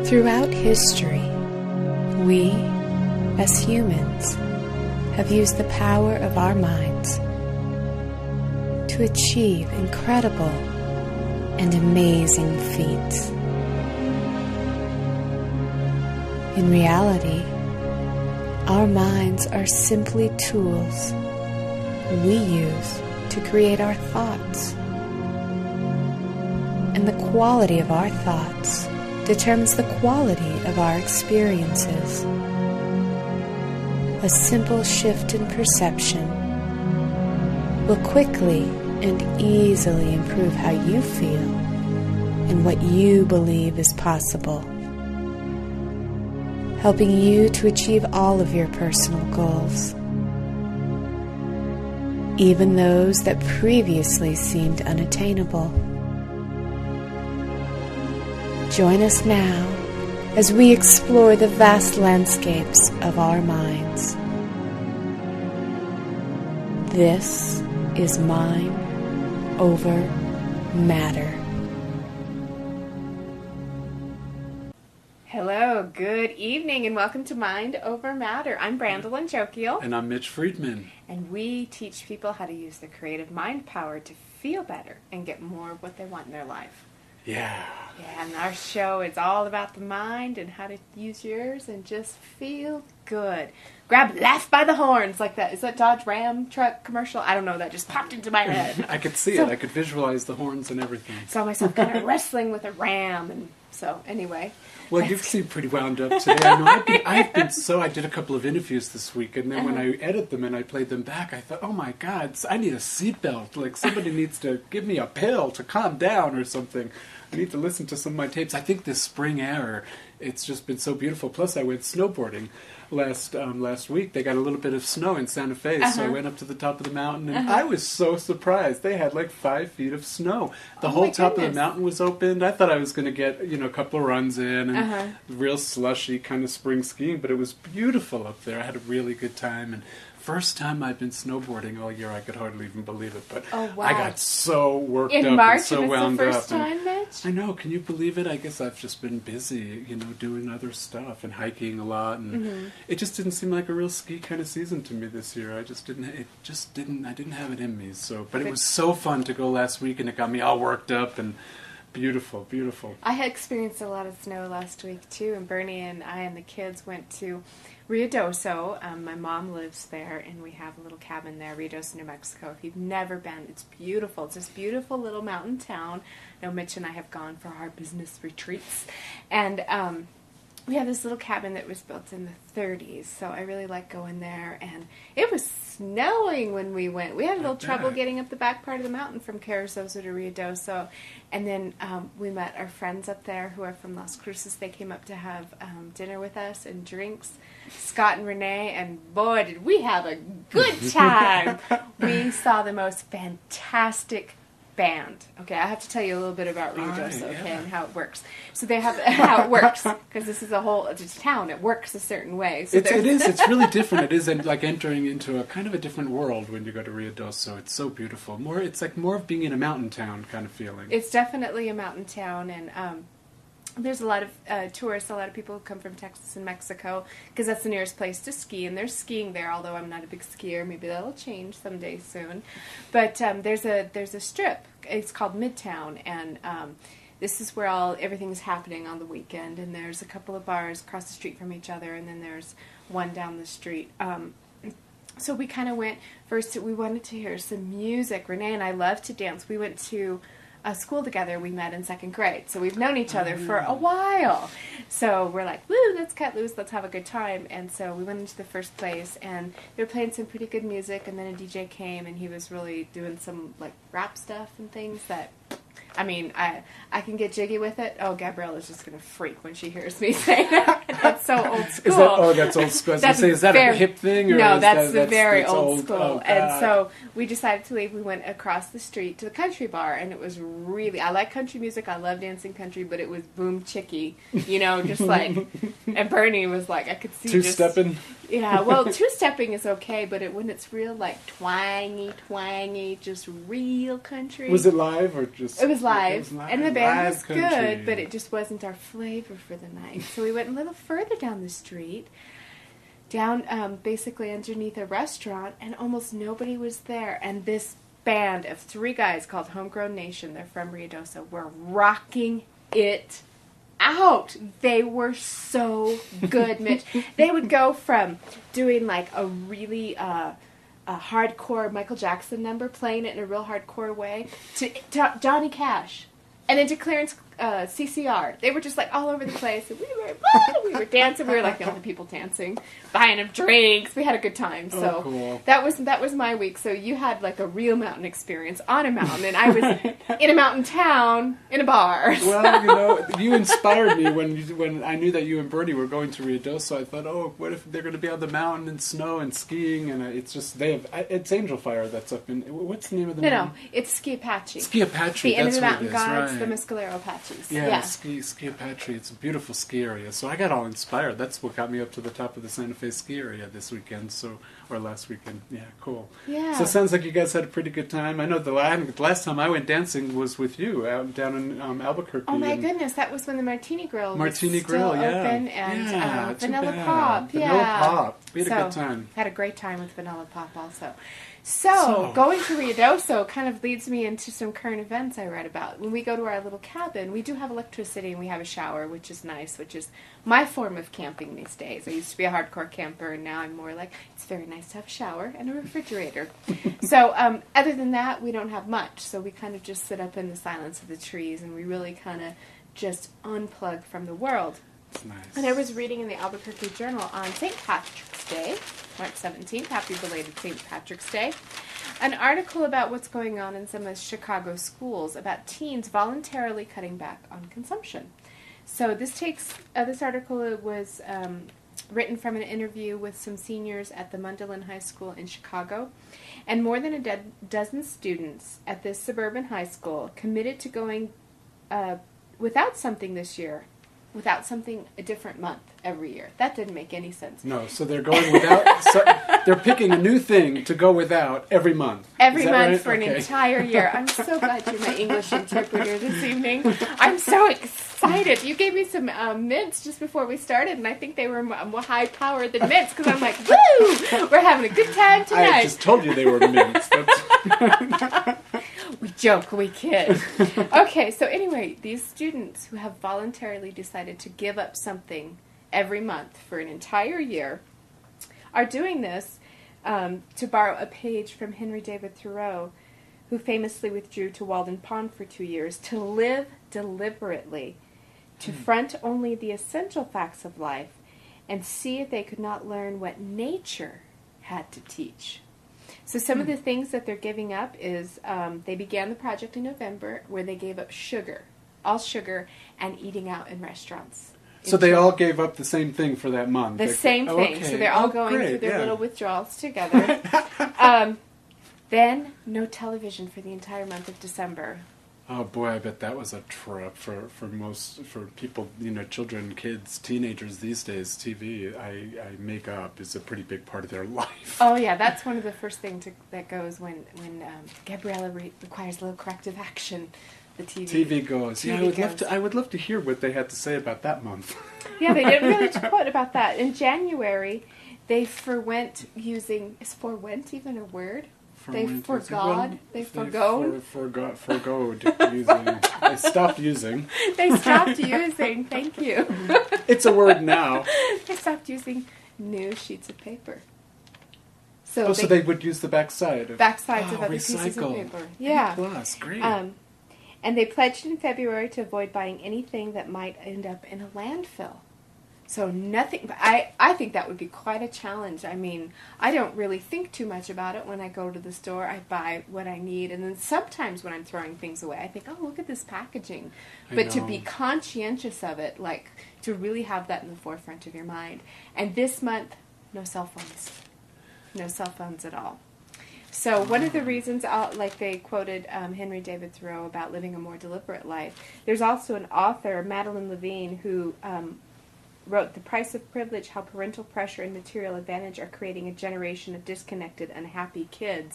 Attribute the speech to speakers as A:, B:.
A: Throughout history, we, as humans, have used the power of our minds to achieve incredible and amazing feats. In reality, our minds are simply tools we use to create our thoughts. And the quality of our thoughts determines the quality of our experiences. A simple shift in perception will quickly and easily improve how you feel and what you believe is possible, helping you to achieve all of your personal goals, even those that previously seemed unattainable. Join us now as we explore the vast landscapes of our minds. This is Mind Over Matter.
B: Hello, good evening, and welcome to Mind Over Matter. I'm Brandolyn Jokiel.
C: And I'm Mitch Friedman.
B: And we teach people how to use their creative mind power to feel better and get more of what they want in their life.
C: Yeah,
B: and our show is all about the mind and how to use yours and just feel good. Grab life by the horns like that. Is that Dodge Ram truck commercial? I don't know. That just popped into my head.
C: I could see it. I could visualize the horns and everything.
B: Saw myself kind of wrestling with a ram. And so, anyway.
C: Well, you seem pretty wound up today. I know I did a couple of interviews this week, and then when I edited them and I played them back, I thought, oh my God, I need a seatbelt. Like somebody needs to give me a pill to calm down or something. I need to listen to some of my tapes. I think this spring air, it's just been so beautiful. Plus, I went snowboarding last week. They got a little bit of snow in Santa Fe, so I went up to the top of the mountain, and I was so surprised. They had like 5 feet of snow. The whole top of the mountain was opened. I thought I was going to get a couple of runs in and real slushy kind of spring skiing, but it was beautiful up there. I had a really good time, and first time I've been snowboarding all year. I could hardly even believe it, but I got so worked up and so wound up.
B: In March, it was the first time, Mitch?
C: I know. Can you believe it? I guess I've just been busy, doing other stuff and hiking a lot, and it just didn't seem like a real ski kind of season to me this year. I didn't have it in me. But it was so fun to go last week, and it got me all worked up and beautiful, beautiful.
B: I had experienced a lot of snow last week too, and Bernie and I and the kids went to Ruidoso. My mom lives there, and we have a little cabin there, Ruidoso, New Mexico. If you've never been, it's beautiful. It's this beautiful little mountain town. I know Mitch and I have gone for our business retreats, and we have this little cabin that was built in the 30s, so I really like going there, and it was snowing when we went. We had a little trouble getting up the back part of the mountain from Carrizozo to Ruidoso, and then we met our friends up there who are from Las Cruces. They came up to have dinner with us and drinks, Scott and Renee, and boy, did we have a good time. We saw the most fantastic band. Okay, I have to tell you a little bit about Ruidoso, and how it works. So they have how it works, because this is it's a town. It works a certain way. So it
C: is. It's really different. It is like entering into a kind of a different world when you go to Ruidoso. It's so beautiful. It's like more of being in a mountain town kind of feeling.
B: It's definitely a mountain town, and there's a lot of tourists, a lot of people who come from Texas and Mexico, because that's the nearest place to ski, and there's skiing there, although I'm not a big skier. Maybe that'll change someday soon. But there's a strip. It's called Midtown, and this is where everything's happening on the weekend, and there's a couple of bars across the street from each other, and then there's one down the street. So we kind of went, first we wanted to hear some music. Renee and I love to dance. We went to school together. We met in 2nd grade, so we've known each other for a while. So we're like, woo, let's cut loose, let's have a good time. And so we went into the first place, and they were playing some pretty good music, and then a DJ came, and he was really doing some like rap stuff and things that, I mean, I can get jiggy with it. Oh, Gabriella's just going to freak when she hears me say that. That's so old school.
C: That's old school. Is that a hip thing? Or
B: no, that's very old school.
C: Oh,
B: and so we decided to leave. We went across the street to the country bar, and it was really, I like country music. I love dancing country, but it was boom chicky, just like, and Bernie was like, I could see
C: two-stepping.
B: Yeah, well, two-stepping is okay, but when it's real, like, twangy, just real country.
C: Was it live or just?
B: It was live, and the band was
C: country.
B: good, but it just wasn't our flavor for the night. So we went a little further down the street, down basically underneath a restaurant, and almost nobody was there. And this band of 3 guys called Homegrown Nation, they're from Ruidoso, were rocking it out. They were so good, Mitch. They would go from doing like a really a hardcore Michael Jackson number, playing it in a real hardcore way, to Johnny Cash, and then to Clarence CCR. They were just like all over the place, and we were dancing. We were like the only people dancing, buying them drinks. We had a good time. So
C: cool.
B: that was my week. So you had like a real mountain experience on a mountain, and I was in a mountain town in a bar.
C: Well, you inspired me when I knew that you and Bernie were going to Ruidoso. I thought, oh, what if they're going to be on the mountain and snow and skiing? And it's just it's Angel Fire that's up in, what's the name of the mountain?
B: No, it's Ski Apache.
C: Ski Apache.
B: The End of
C: That's
B: the Mountain
C: what it is,
B: Gods,
C: right.
B: the Mescalero Apaches.
C: Yeah, Ski Apache. It's a beautiful ski area. So I got all inspired. That's what got me up to the top of the Santa Fe ski area this weekend. Or last weekend. Yeah, cool.
B: Yeah.
C: So it sounds like you guys had a pretty good time. I know the last time I went dancing was with you out down in Albuquerque.
B: Oh my goodness, that was when the Martini Grill was
C: Martini
B: still
C: Grill, yeah.
B: open, and
C: too
B: Vanilla
C: bad.
B: Pop.
C: Vanilla
B: Yeah.
C: Pop. We had a good
B: So,
C: time.
B: had a great time with Vanilla Pop also. So, going to Ruidoso kind of leads me into some current events I read about. When we go to our little cabin, we do have electricity and we have a shower, which is nice, which is my form of camping these days. I used to be a hardcore camper, and now I'm more like, it's very nice to have a shower and a refrigerator. So, other than that, we don't have much. So we kind of just sit up in the silence of the trees, and we really kind of just unplug from the world.
C: Nice.
B: And I was reading in the Albuquerque Journal on St. Patrick's Day, March 17th, happy belated St. Patrick's Day, an article about what's going on in some of Chicago schools about teens voluntarily cutting back on consumption. So this article was written from an interview with some seniors at the Mundelein High School in Chicago, and more than a dozen students at this suburban high school committed to going without something this year, without something a different month every year. That didn't make any sense.
C: No, so they're going without. They're picking a new thing to go without every month.
B: Every month
C: right?
B: for an
C: Okay.
B: entire year. I'm so glad you're my English interpreter this evening. I'm so excited. You gave me some mints just before we started, and I think they were more high powered than mints, because I'm like, woo! We're having a good time tonight.
C: I just told you they were mints.
B: We joke, we kid. Okay, so anyway, these students who have voluntarily decided to give up something every month for an entire year are doing this, to borrow a page from Henry David Thoreau, who famously withdrew to Walden Pond for 2 years, to live deliberately, to front only the essential facts of life, and see if they could not learn what nature had to teach. So some of the things that they're giving up is, they began the project in November, where they gave up sugar, all sugar, and eating out in restaurants.
C: So they all gave up the same thing for that month.
B: The same thing.
C: Okay.
B: So they're all going
C: great,
B: through their
C: yeah.
B: little withdrawals together. Then no television for the entire month of December.
C: Oh boy, I bet that was a trip for people, children, kids, teenagers these days. TV, I make up, is a pretty big part of their life.
B: Oh yeah, that's one of the first things that goes when Gabriella requires a little corrective action. The TV
C: goes.
B: TV
C: Yeah, I would love to hear what they had to say about that month.
B: Yeah, they didn't really quote about that. In January, they forwent using, is forwent even a word? They forgod. They forgoed.
C: Forgoed using. They stopped using.
B: They stopped using. Thank you.
C: It's a word now.
B: They stopped using new sheets of paper.
C: So they would use the backside of
B: backsides of other pieces of paper. Yeah.
C: Plus, great.
B: And they pledged in February to avoid buying anything that might end up in a landfill. So nothing, I think that would be quite a challenge. I mean, I don't really think too much about it when I go to the store. I buy what I need, and then sometimes when I'm throwing things away, I think, oh, look at this packaging. But to be conscientious of it, like to really have that in the forefront of your mind. And this month, no cell phones. No cell phones at all. So one of the reasons, like they quoted Henry David Thoreau about living a more deliberate life, there's also an author, Madeline Levine, who wrote The Price of Privilege, How Parental Pressure and Material Advantage Are Creating a Generation of Disconnected, Unhappy Kids.